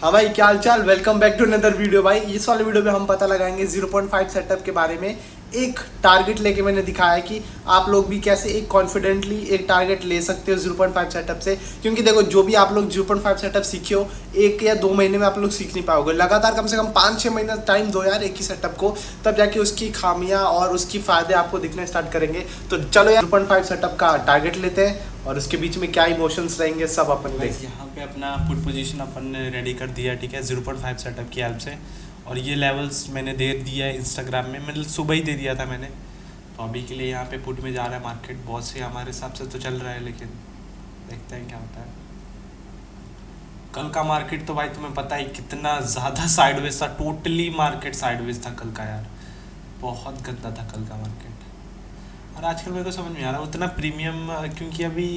हाँ भाई, क्या हाल चाल। Welcome back to another video. भाई इस वाले वीडियो में हम पता लगाएंगे 0.5 सेटअप के बारे में। एक टारगेट लेके मैंने दिखाया है कि आप लोग भी कैसे एक कॉन्फिडेंटली एक टारगेट ले सकते हो 0.5 सेटअप से। क्योंकि देखो, जो भी आप लोग 0.5 सेटअप सीखे हो, 1 या 2 महीने में आप लोग सीख नहीं पाओगे। लगातार कम से कम 5-6 महीना टाइम दो यार एक ही सेटअप को, तब जाके उसकी खामियां और उसकी फ़ायदे आपको दिखने स्टार्ट करेंगे। तो चलो यार 0.5 सेटअप का टारगेट लेते हैं और उसके बीच में क्या इमोशंस रहेंगे सब अपन गाइस देखें। यहाँ पे अपना पुट पोजीशन अपन ने रेडी कर दिया, ठीक है, 0.5 सेटअप की हेल्प से। और ये लेवल्स मैंने दे दिया है इंस्टाग्राम में, मतलब सुबह ही दे दिया था मैंने। तो अभी के लिए यहाँ पे पुट में जा रहा है मार्केट, बहुत से हमारे हिसाब से तो चल रहा है, लेकिन देखते हैं क्या होता है। कल का मार्केट तो भाई तुम्हें पता ही कितना ज़्यादा साइडवेज था, टोटली मार्केट साइडवेज था कल का यार, बहुत गंदा था कल का मार्केट। और आजकल मेरे को समझ में आ रहा है उतना प्रीमियम, क्योंकि अभी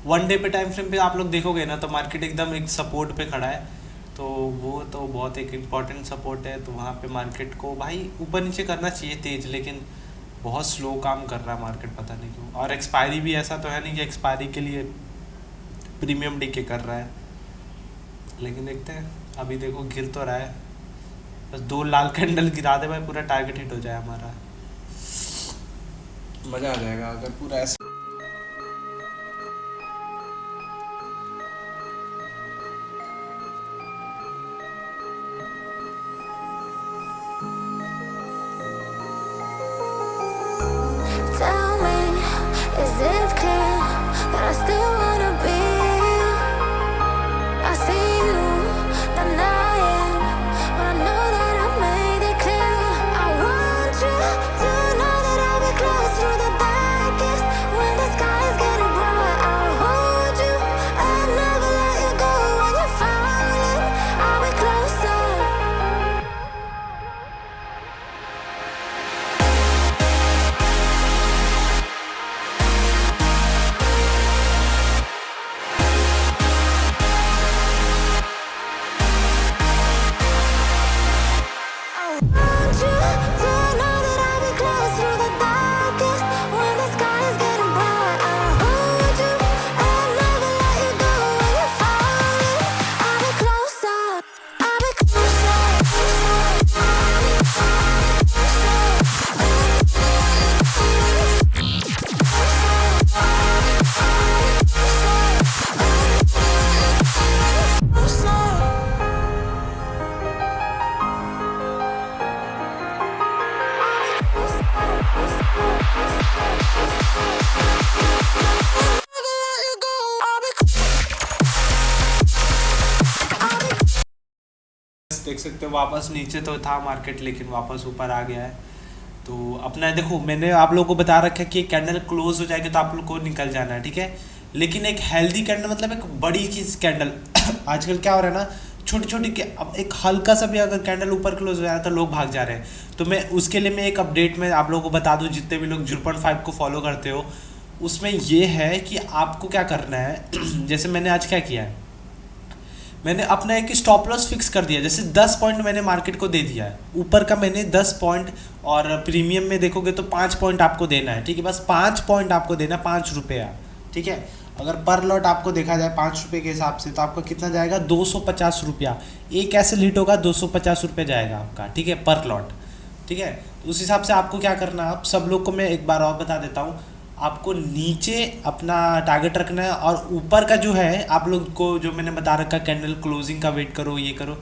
1 डे पे टाइम फ्रेम पे आप लोग देखोगे ना तो मार्केट एकदम एक सपोर्ट पे खड़ा है। तो वो तो बहुत एक इम्पॉर्टेंट सपोर्ट है, तो वहाँ पे मार्केट को भाई ऊपर नीचे करना चाहिए तेज, लेकिन बहुत स्लो काम कर रहा है मार्केट, पता नहीं क्यों। और एक्सपायरी भी ऐसा तो है नहीं कि एक्सपायरी के लिए प्रीमियम डीके कर रहा है, लेकिन देखते हैं। अभी देखो गिर तो रहा है, बस 2 लाल कैंडल गिरा दे भाई, पूरा टारगेट हिट हो जाए हमारा, मज़ा आ जाएगा अगर पूरा ऐसा। Tell me, is it clear that I still wanna be? I see you denying, but I know that I made it clear. I want you to know that I'll be close through the darkest when the sky is getting bright. I'll hold you and never let you go when you're falling. I'll be closer. I want you to know that I'll be close through the darkest when the sky is getting bright. I'll hold you and never let you go when you're falling. I'll be closer. I'll be closer. देख सकते हो वापस नीचे तो था market, लेकिन वापस ऊपर आ गया है। तो अपना देखो, मैंने आप लोगों को बता रखा है कि कैंडल क्लोज हो जाएगी तो आप लोग को निकल जाना है, ठीक है। लेकिन एक हेल्दी कैंडल मतलब एक बड़ी चीज कैंडल आजकल क्या हो रहा है ना, छोटी छोटी अब एक हल्का सा भी अगर कैंडल ऊपर क्लोज हो जा रहा है तो लोग भाग जा रहे हैं। तो मैं उसके लिए मैं एक अपडेट में आप लोगों को बता दूं, जितने भी लोग 0.5 को फॉलो करते हो, उसमें ये है कि आपको क्या करना है। जैसे मैंने आज क्या किया है, मैंने अपना एक स्टॉप लॉस फिक्स कर दिया। जैसे 10 पॉइंट मैंने मार्केट को दे दिया है, ऊपर का मैंने 10 पॉइंट, और प्रीमियम में देखोगे तो 5 पॉइंट आपको देना है, ठीक है। बस 5 पॉइंट आपको देना, 5 रुपया, ठीक है। अगर पर लॉट आपको देखा जाए 5 रुपये के हिसाब से, तो आपका कितना जाएगा, 250 रुपया। एक ऐसे लीट होगा 250 रुपये जाएगा आपका, ठीक है, पर लॉट, ठीक है। तो उस हिसाब से आपको क्या करना है, आप सब लोग को मैं एक बार और बता देता हूँ। आपको नीचे अपना टारगेट रखना है, और ऊपर का जो है आप लोग को जो मैंने बता रखा कैंडल क्लोजिंग का वेट करो, ये करो।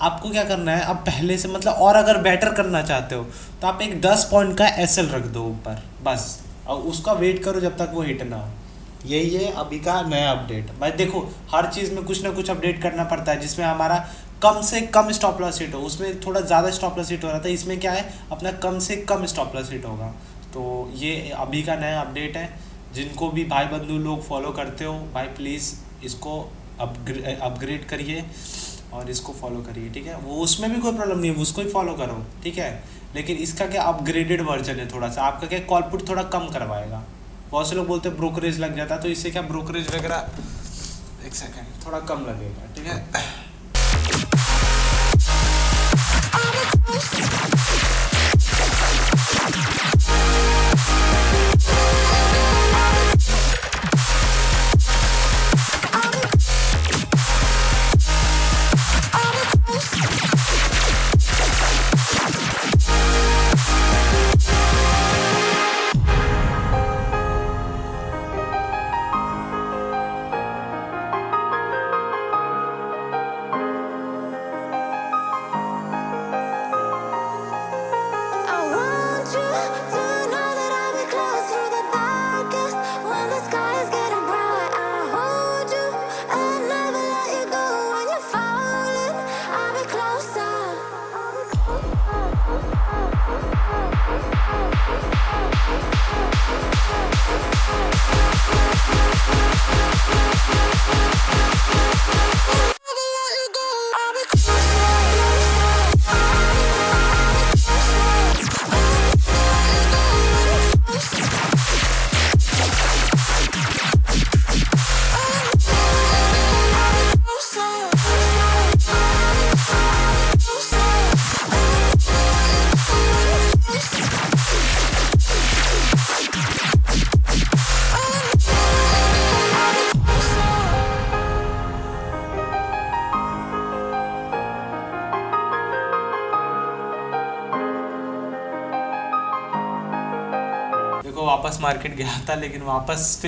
आपको क्या करना है, अब पहले से मतलब, और अगर बेटर करना चाहते हो तो आप एक 10 पॉइंट का एसएल रख दो ऊपर बस, और उसका वेट करो जब तक वो हिट ना हो। यही है अभी का नया अपडेट। भाई देखो, हर चीज़ में कुछ ना कुछ अपडेट करना पड़ता है, जिसमें हमारा कम से कम स्टॉप लॉस हिट हो। उसमें थोड़ा ज़्यादा स्टॉप लॉस हिट हो रहा था, इसमें क्या है, अपना कम से कम स्टॉप लॉस हिट होगा। तो ये अभी का नया अपडेट है। जिनको भी भाई बंधु लोग फॉलो करते हो भाई, प्लीज़ इसको अपग्रेड करिए और इसको फॉलो करिए, ठीक है। वो उसमें भी कोई प्रॉब्लम नहीं है, उसको ही फॉलो करो, ठीक है। लेकिन इसका क्या अपग्रेडेड वर्जन है, थोड़ा सा आपका क्या कॉल पुट थोड़ा कम करवाएगा। बहुत से लोग बोलते हैं ब्रोकरेज लग जाता है, तो इससे क्या ब्रोकरेज वगैरह, एक सेकेंड, थोड़ा कम लगेगा, ठीक है। वापस मार्केट गया था, लेकिन वापस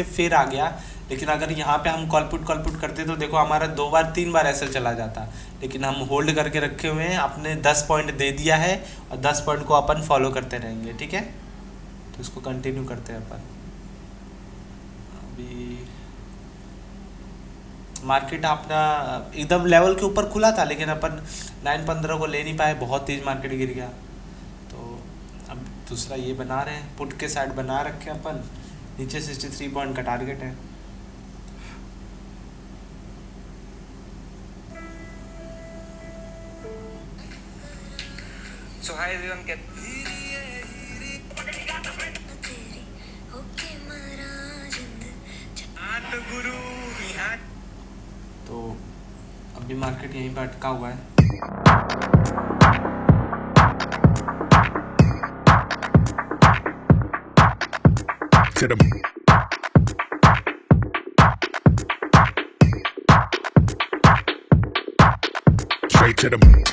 फिर आ गया। लेकिन अगर यहाँ पे हम कॉल पुट करते तो देखो हमारा 2 बार 3 बार ऐसे चला जाता, लेकिन हम होल्ड करके रखे हुए हैं, अपने 10 पॉइंट दे दिया है और 10 पॉइंट को अपन फॉलो करते रहेंगे, ठीक है। तो इसको कंटिन्यू करते हैं अपन। अभी मार्केट अपना एकदम लेवल के ऊपर खुला था, लेकिन अपन 9.15 को ले नहीं पाए, बहुत तेज मार्केट गिर गया। तो अब दूसरा ये बना रहे हैं, पुट के साइड बना रखे हैं अपन, नीचे 63 पॉइंट का टारगेट है। So hi everyone, तो अभी मार्केट यहीं पे अटका हुआ है। Straight to the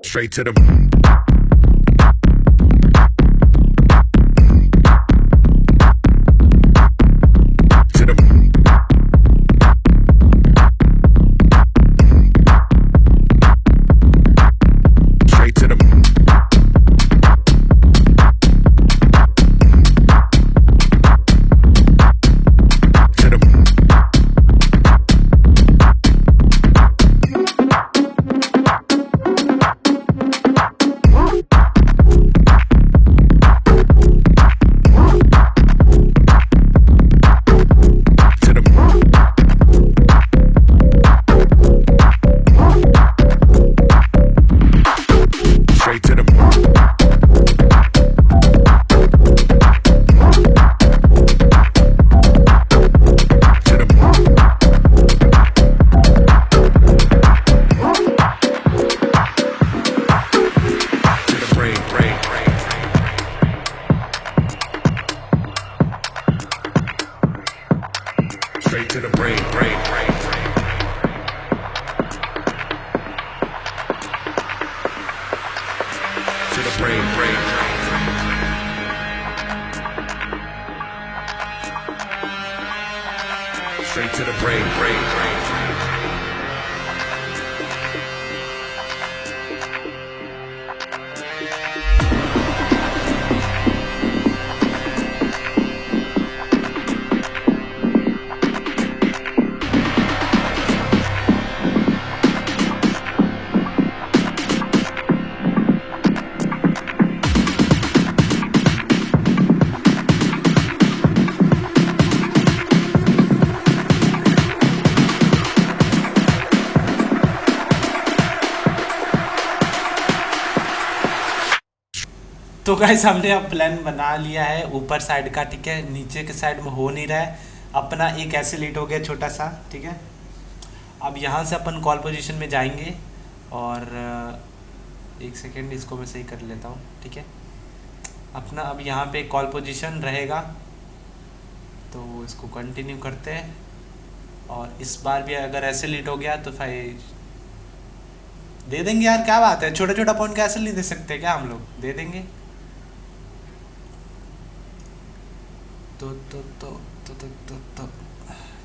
straight to the straight to the brain. तो गाइस हमने अब प्लान बना लिया है ऊपर साइड का, ठीक है। नीचे के साइड में हो नहीं रहा है, अपना एक ऐसे लीड हो गया छोटा सा, ठीक है। अब यहाँ से अपन कॉल पोजीशन में जाएंगे और एक सेकेंड इसको मैं सही कर लेता हूँ, ठीक है। अपना अब यहाँ पे कॉल पोजीशन रहेगा, तो इसको कंटिन्यू करते हैं। और इस बार भी अगर ऐसे लीड हो गया तो फिर दे देंगे यार, क्या बात है, छोटा छोटा पॉइंट का ऐसे नहीं दे सकते क्या हम लोग, दे देंगे। तो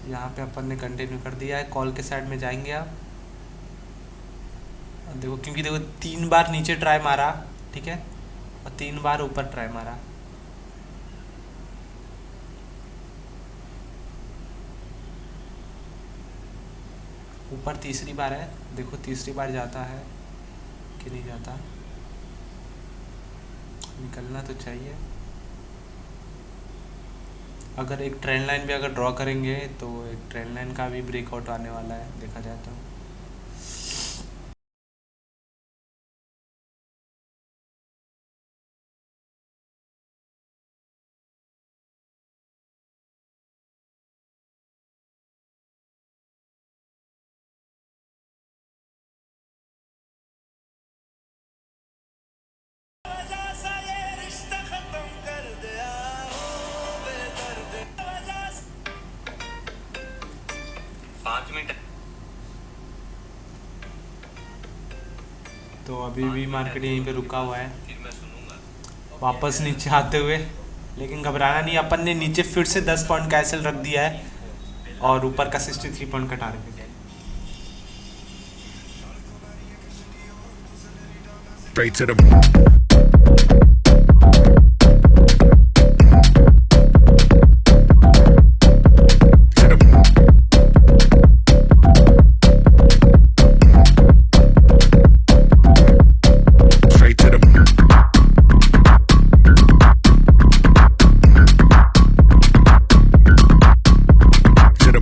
यहाँ पे अपन ने कंटिन्यू कर दिया है, कॉल के साइड में जाएंगे आप। देखो क्योंकि देखो 3 बार नीचे ट्राई मारा, ठीक है, और 3 बार ऊपर ट्राई मारा। ऊपर तीसरी बार है, देखो तीसरी बार जाता है कि नहीं जाता, निकलना तो चाहिए। अगर एक ट्रेंड लाइन भी अगर ड्रॉ करेंगे तो एक ट्रेंड लाइन का भी ब्रेकआउट आने वाला है देखा जाए तो। तो अभी भी मार्केट यहीं पे रुका हुआ है वापस नीचे आते हुए, लेकिन घबराना नहीं, अपन ने नीचे फिर से 10 पॉइंट का एसएल रख दिया है और ऊपर का 63 पॉइंट का टारगेट है। Straight to the straight to the to the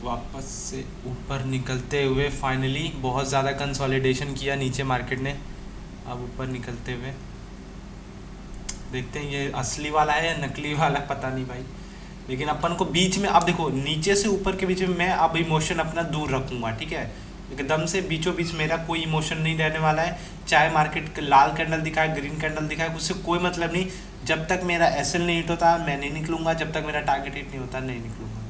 वापस से ऊपर निकलते हुए फाइनली बहुत ज़्यादा कंसोलिडेशन किया नीचे मार्केट ने। अब ऊपर निकलते हुए देखते हैं ये असली वाला है या नकली वाला, पता नहीं भाई। लेकिन अपन को बीच में, अब देखो नीचे से ऊपर के बीच में मैं अब इमोशन अपना दूर रखूँगा, ठीक है। एकदम से बीचों बीच मेरा कोई इमोशन नहीं रहने वाला है। चाहे मार्केट लाल कैंडल दिखाए, ग्रीन कैंडल दिखाए, उससे कोई मतलब नहीं। जब तक मेरा एसएल नहीं हिट होता मैं नहीं निकलूँगा, जब तक मेरा टारगेट हिट नहीं होता नहीं निकलूँगा।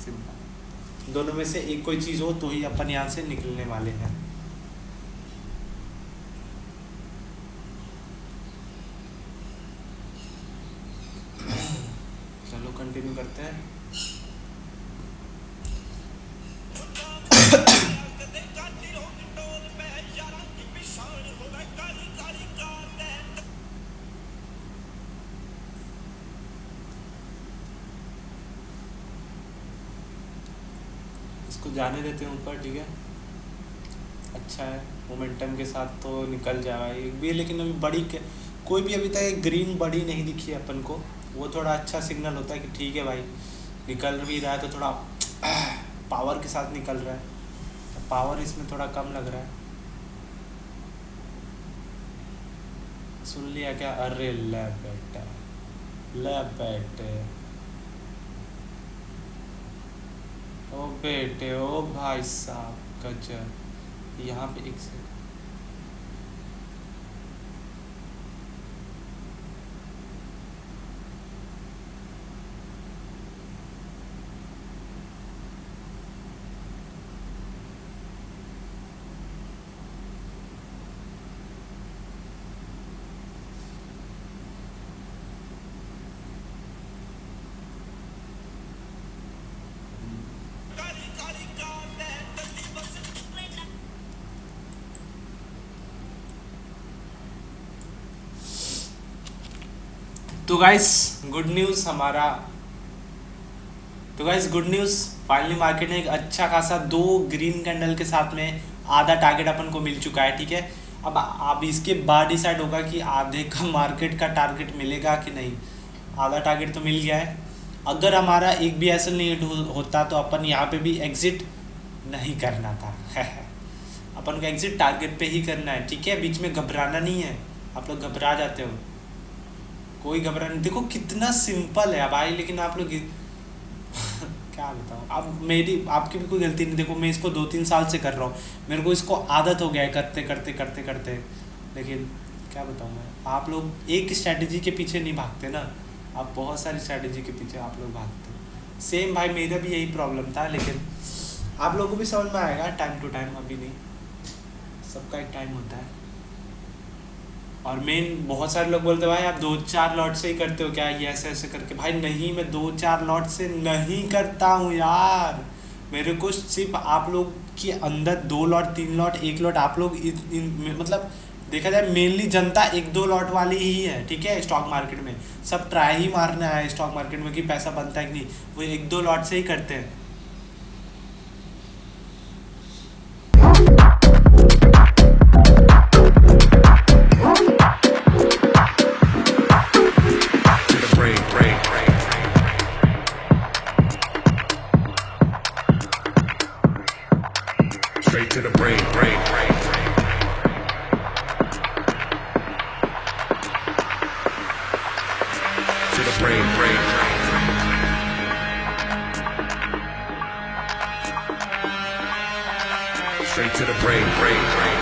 सिंपल। दोनों में से एक कोई चीज़ हो तो ही अपन यहाँ से निकलने वाले हैं। चलो कंटिन्यू करते हैं। इसको जाने देते हैं ऊपर, ठीक है। अच्छा है, मोमेंटम के साथ तो निकल जाएगा एक भी। लेकिन अभी बड़ी कोई भी अभी तक ग्रीन बड़ी नहीं दिखी है अपन को। वो थोड़ा अच्छा सिग्नल होता है कि ठीक है भाई निकल भी रहा है तो थोड़ा पावर के साथ निकल रहा है। तो पावर इसमें थोड़ा कम लग रहा है। सुन लिया क्या? अरे ले बेटा, ले बेटे, ओ बेटे, ओ भाई साहब गजब। यहाँ पे एक से तो गाइस गुड न्यूज़ हमारा, तो guys good news finally market ने एक अच्छा खासा 2 ग्रीन कैंडल के साथ में आधा टारगेट अपन को मिल चुका है, ठीक है। अब इसके बाद डिसाइड होगा कि आधे का मार्केट का टारगेट मिलेगा कि नहीं। आधा टारगेट तो मिल गया है। अगर हमारा एक भी ऐसा नहीं होता तो अपन यहाँ पे भी एग्जिट नहीं करना था अपन को एग्जिट टारगेट पे ही करना है, ठीक है। बीच में घबराना नहीं है। आप लोग घबरा जाते हो, कोई घबरा नहीं। देखो कितना सिंपल है भाई, लेकिन आप लोग क्या बताऊँ। अब मेरी आपकी भी कोई गलती नहीं। देखो मैं इसको 2-3 साल से कर रहा हूँ, मेरे को इसको आदत हो गया है करते करते करते करते। लेकिन क्या बताऊँ मैं, आप लोग एक स्ट्रैटेजी के पीछे नहीं भागते ना, आप बहुत सारी स्ट्रैटेजी के पीछे आप लोग भागते। सेम भाई मेरा भी यही प्रॉब्लम था, लेकिन आप लोगों को भी समझ में आएगा टाइम टू टाइम। अभी नहीं, सबका एक टाइम होता है। और मेन बहुत सारे लोग बोलते हैं भाई आप 2-4 लॉट से ही करते हो क्या, ये ऐसे ऐसे करके। भाई नहीं, मैं 2-4 लॉट से नहीं करता हूँ यार। मेरे को सिर्फ आप लोग के अंदर 2 लॉट 3 लॉट 1 लॉट आप लोग मतलब देखा जाए मेनली जनता 1-2 लॉट वाली ही है, ठीक है। स्टॉक मार्केट में सब ट्राई ही मारना है स्टॉक मार्केट में कि पैसा बनता है कि नहीं, वो 1-2 लॉट से ही करते हैं। Straight to the brain, brain, brain, brain. To the brain, brain, brain. Straight to the brain, brain, brain.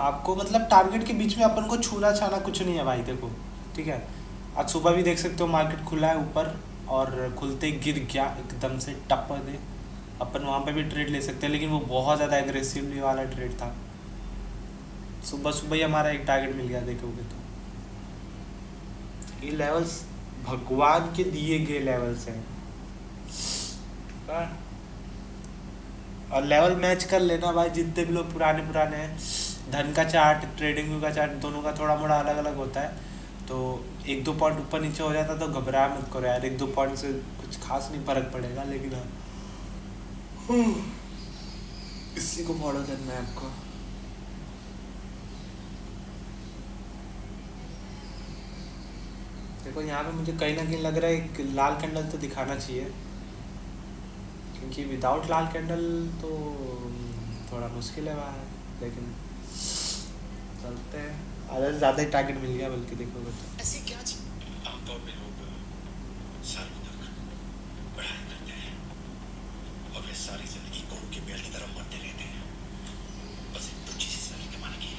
आपको मतलब टारगेट के बीच में अपन को छूना छाना कुछ नहीं है भाई। देखो ठीक है, आज सुबह भी देख सकते हो मार्केट खुला है ऊपर और खुलते ही गिर गया एकदम से टप्पा दे। अपन वहाँ पे भी ट्रेड ले सकते हैं, लेकिन वो बहुत ज़्यादा एग्रेसिवली वाला ट्रेड था। सुबह सुबह ही हमारा एक टारगेट मिल गया देखोगे तो। ये लेवल्स भगवान के दिए गए लेवल्स हैं। और लेवल मैच कर लेना भाई, जितने भी लोग पुराने हैं। धन का चार्ट, ट्रेडिंग व्यू का चार्ट, दोनों का थोड़ा मोड़ा अलग अलग होता है। तो 1-2 पॉइंट ऊपर नीचे हो जाता तो घबरा मत करो यार, 1-2 पॉइंट से कुछ खास नहीं फर्क पड़ेगा। लेकिन इसी को फॉलो करना है आपको। देखो यहाँ पे मुझे कहीं ना कहीं लग रहा है एक लाल कैंडल तो दिखाना चाहिए, क्योंकि विदाउट लाल कैंडल तो थोड़ा मुश्किल है बाहर। लेकिन चलते हैं, आधा से ज़्यादा ही टारगेट मिल गया बल्कि देखोगे तो। ऐसी क्या चीज आमतौर पे लोग सालों तक पढ़ाई करते हैं और वे सारी जिंदगी कोहू के पेड़ की तरफ मरते रहते हैं, बस एक तुच्छी सी सैलरी कमाने की।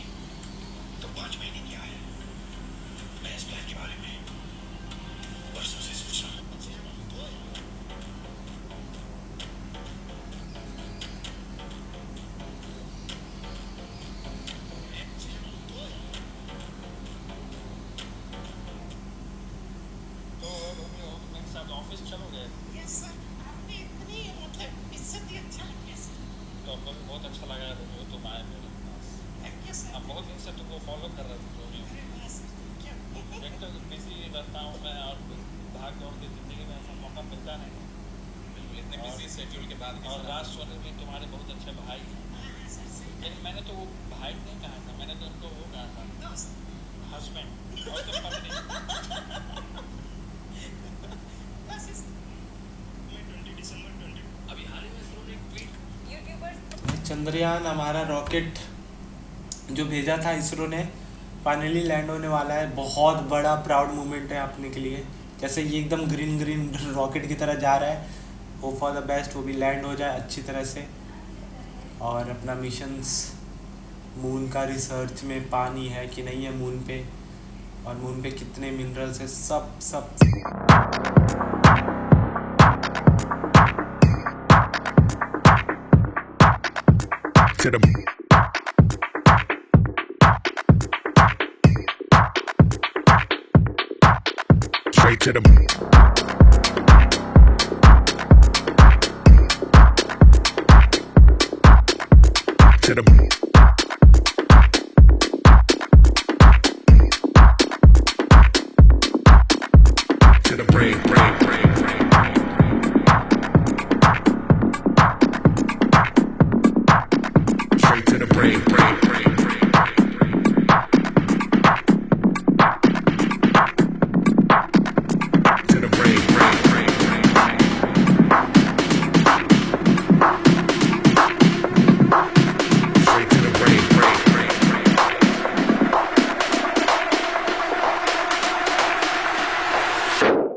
तो 5 महीने किया है। मैं इस प्लान के बारे में वर्षों से सोच रहा हूँ। ऑफिस चलोगे? यस सर, आपने इतनी मतलब इज्जत दी, अच्छा लग गया सर। तो आपको भी बहुत अच्छा लगा रोमियो, तुम आए मेरे पास। Thank you sir. अब बहुत दिन से तुमको फॉलो कर रहा था रोमियो। अरे वाह सर, क्या एक तो बिजी रहता हूँ मैं, और भाग दौड़ की जिंदगी में ऐसा मौका मिलता नहीं। बिल्कुल, इतने बिजी शेड्यूल के बाद और राज सोनी भी तुम्हारे बहुत अच्छे भाई हैं। हाँ हाँ सर, सही लेकिन मैंने तो वो भाई नहीं कहा था, मैंने तो उनको वो कहा था दोस्त। हस्बैंड और तुम पत्नी। बस इस मैं 20 दिसंबर 20 अभी हाल ही में इसरो ने एक ट्वीट यूट्यूबर्स चंद्रयान हमारा रॉकेट जो भेजा था इसरो ने फाइनली लैंड होने वाला है। बहुत बड़ा प्राउड मोमेंट है अपने के लिए। जैसे ये एकदम ग्रीन रॉकेट की तरह जा रहा है, होप फॉर द बेस्ट वो भी लैंड हो जाए अच्छी तरह से। और अपना मिशंस मून का रिसर्च में, पानी है कि नहीं है मून पे, और मून पे कितने मिनरल्स है, सब To the straight to the to the to the brain. Straight to the brain. To the brain.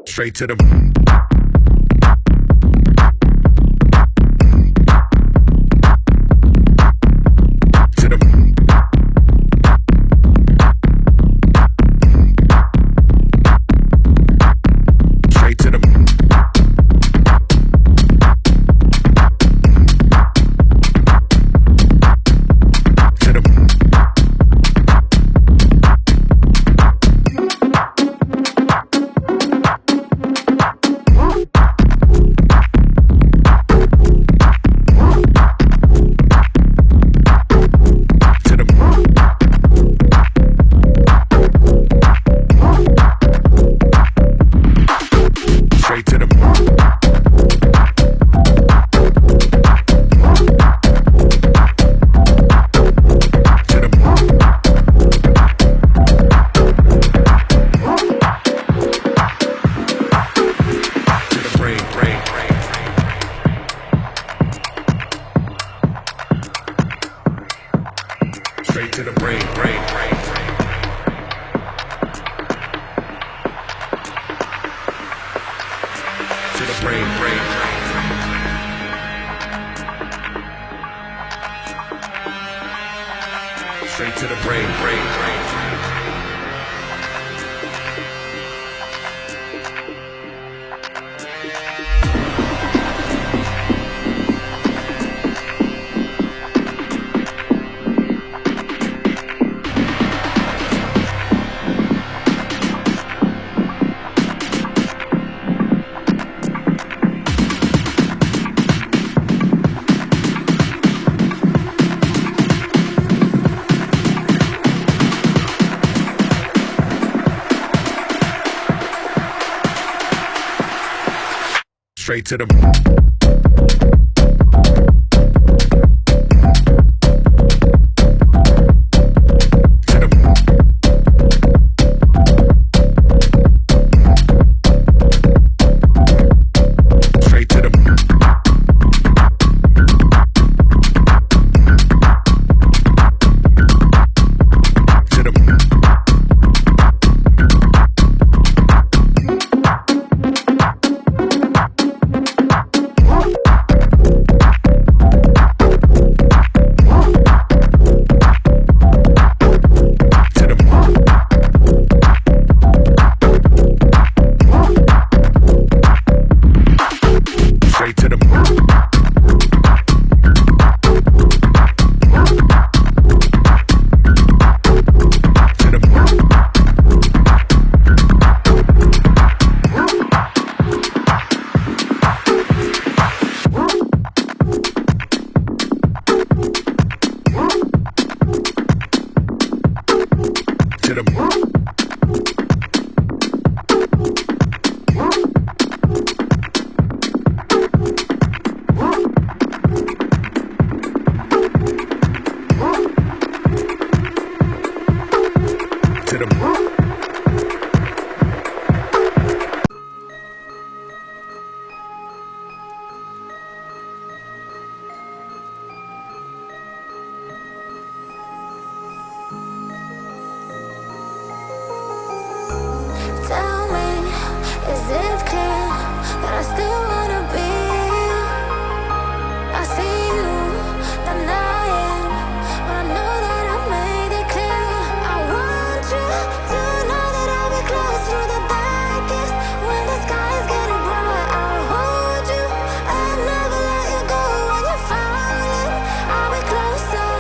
Straight to the brain. Straight to the to the straight to the to the to the straight to the to the to the brain. Straight to the brain. To the brain. Straight to the brain. Straight to the straight to the to the to the straight to the to the to the to the Tell me, is it clear that I still wanna be? I see you denying when I know that I made it clear. I want you to know that I'll be close through the darkest when the sky is getting bright. I'll hold you and never let you go when you're falling. I'll be closer.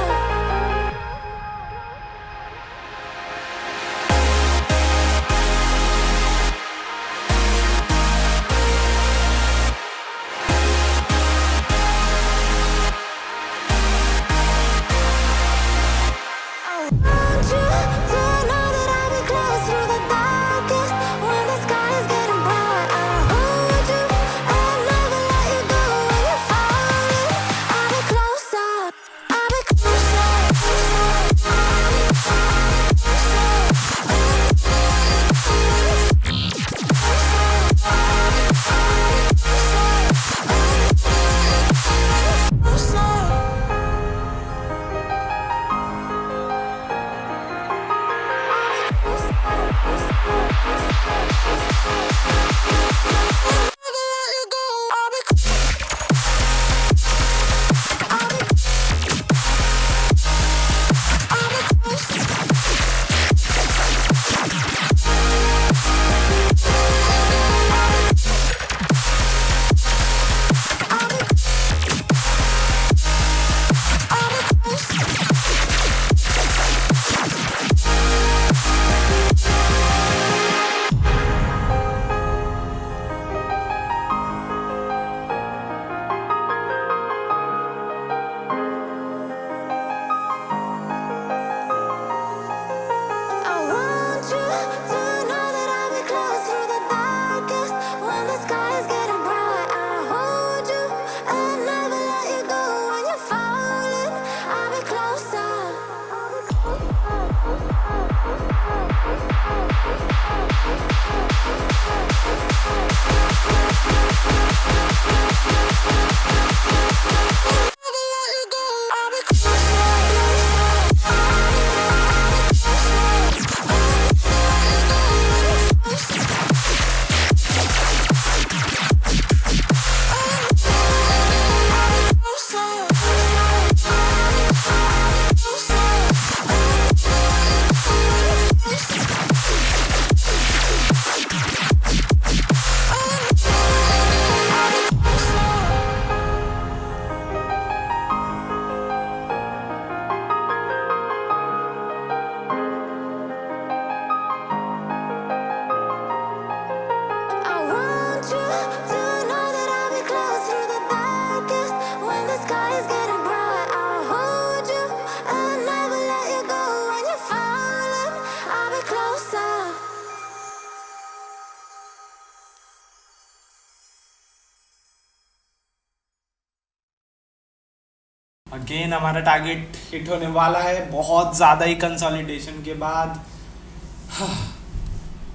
Again हमारा target hit होने वाला है बहुत ज़्यादा ही consolidation के बाद।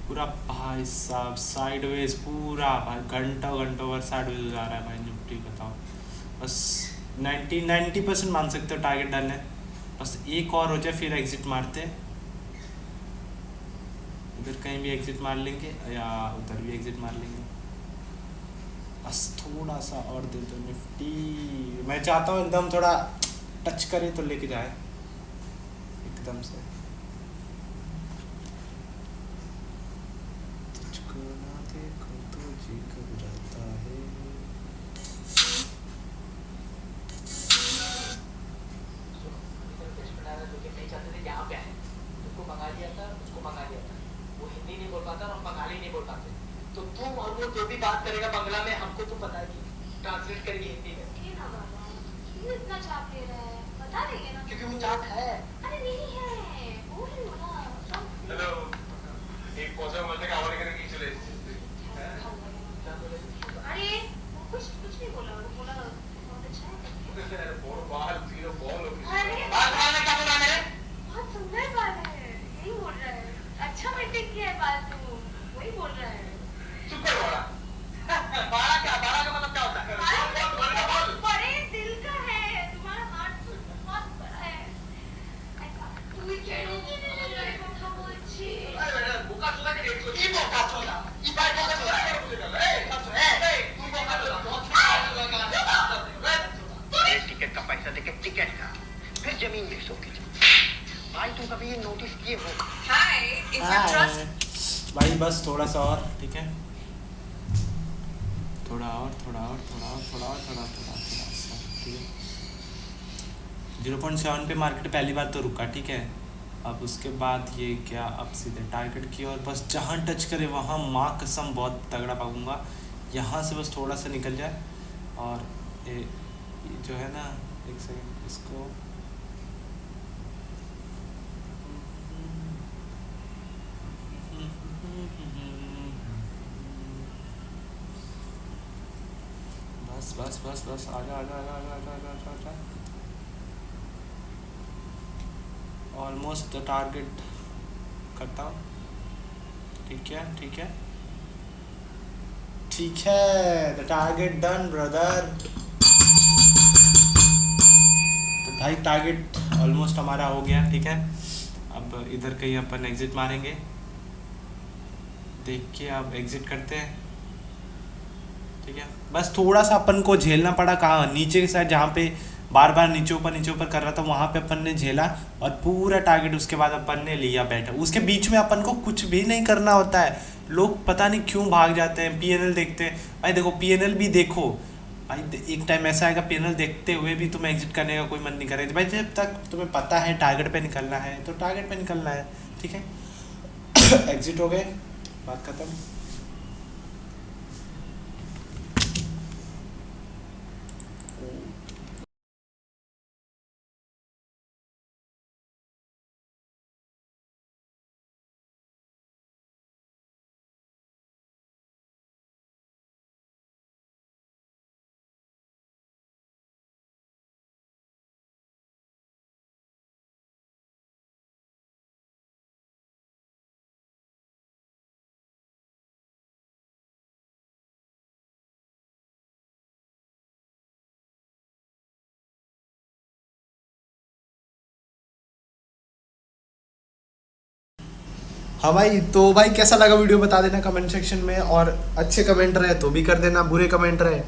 पूरा भाई साहब साइडवेज पूरा भाई घंटों भर साइडवेज जा रहा है भाई निफ्टी। बताओ बस 90% मान सकते हो टारगेट डन है। बस एक और हो जाए फिर एग्जिट मारते हैं। इधर कहीं भी एग्जिट मार लेंगे या उधर भी एग्जिट मार लेंगे। बस थोड़ा सा और दे दो निफ्टी। मैं चाहता हूँ एकदम थोड़ा टच करे तो लेके जाए एकदम से। तुझको ना देखो तो जी घबराता है। नहीं चाहते थे यहाँ पे आए, तुमको मंगा लिया था, उसको मंगा लिया था। वो हिंदी नहीं बोल पाता और हम बंगाली नहीं बोल पाते, तो तुम और वो जो भी बात करेगा बंगला में हमको तो पता है कि ट्रांसलेट करेगी हिंदी में। ये ना बाबा, क्यों इतना चाप ले रहा है? बता देंगे ना। क्योंकि वो चाट है। अरे नहीं है, बोल रही हो ना सब। हेलो एक पौधा मरने का आवाज करके चले अरे वो कुछ नहीं बोला, वो बोला बहुत अच्छा है करके। बोल बाल जीरो बॉल अरे बात बनाने क्या बोला मेरे? बहुत सुंदर बाल है, यही बोल रहा है। अच्छा मेंटेन किया है बाल, तू वही बोल रहा है। चुप कर बाड़ा। बाड़ा क्या? बाड़ा का मतलब क्या होता है? बाल बड़े दिल का है, तुम्हारा हार्ट तो बहुत बड़ा है। ऐसा तू ही कह रही है मेरे को अच्छी। अरे बेटा बुका चला के देख लो। ई बुका चला, ई बाई बुका चला के मुझे कर ले। ए तू बुका चला, बहुत टिकट का पैसा देके टिकट का फिर जमीन बेचोगे। भाई तुम कभी ये नोटिस किए हो? भाई बस थोड़ा सा और ठीक है। थोड़ा सा ठीक है। 0.7 पे मार्केट पहली बार तो रुका ठीक है। अब उसके बाद ये क्या अब सीधे टारगेट की और बस जहाँ टच करे वहाँ माँ कसम बहुत तगड़ा पाऊंगा। यहाँ से बस थोड़ा सा निकल जाए और ये जो है ना एक सेकंड इसको बस आजा। ऑलमोस्ट द टारगेट करता हूँ। ठीक है द टारगेट डन ब्रदर। तो भाई टारगेट ऑलमोस्ट हमारा हो गया ठीक है। अब इधर कहीं अपन एग्जिट मारेंगे। देख के अब एग्जिट करते हैं ठीक है। बस थोड़ा सा अपन को झेलना पड़ा। कहाँ नीचे के साइड जहाँ पे बार नीचे ऊपर कर रहा था वहाँ पे अपन ने झेला और पूरा टारगेट उसके बाद अपन ने लिया बैठा। उसके बीच में अपन को कुछ भी नहीं करना होता है। लोग पता नहीं क्यों भाग जाते हैं। पीएनएल देखते हैं भाई, देखो पीएनएल भी देखो भाई। एक टाइम ऐसा आएगा पीएनएल देखते हुए भी तुम्हें एग्जिट करने का कोई मन नहीं करेगा भाई। जब तक तुम्हें पता है टारगेट पे निकलना है तो टारगेट पे निकलना है ठीक है। एग्जिट हो गए, बात खत्म। हाँ भाई, तो भाई कैसा लगा वीडियो बता देना कमेंट सेक्शन में। और अच्छे कमेंट रहे तो भी कर देना, बुरे कमेंट रहे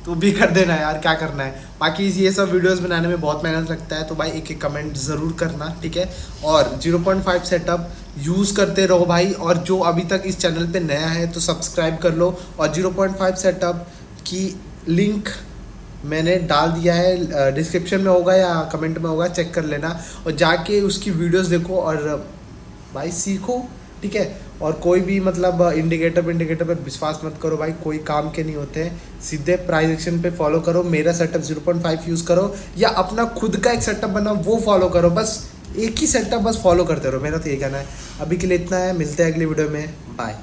तो भी कर देना यार, क्या करना है। बाकी ये सब वीडियोस बनाने में बहुत मेहनत लगता है, तो भाई एक कमेंट ज़रूर करना ठीक है। और 0.5 सेटअप यूज़ करते रहो भाई। और जो अभी तक इस चैनल पे नया है तो सब्सक्राइब कर लो। और 0.5 सेटअप की लिंक मैंने डाल दिया है, डिस्क्रिप्शन में होगा या कमेंट में होगा, चेक कर लेना और जाके उसकी वीडियोस देखो और भाई सीखो ठीक है। और कोई भी मतलब इंडिकेटर पे विश्वास मत करो भाई, कोई काम के नहीं होते हैं। सीधे प्राइस एक्शन पे फॉलो करो। मेरा सेटअप 0.5 यूज़ करो या अपना खुद का एक सेटअप बनाओ वो फॉलो करो। बस एक ही सेटअप बस फॉलो करते रहो, मेरा तो ये कहना है। अभी के लिए इतना है, मिलते हैं अगली वीडियो में, बाय।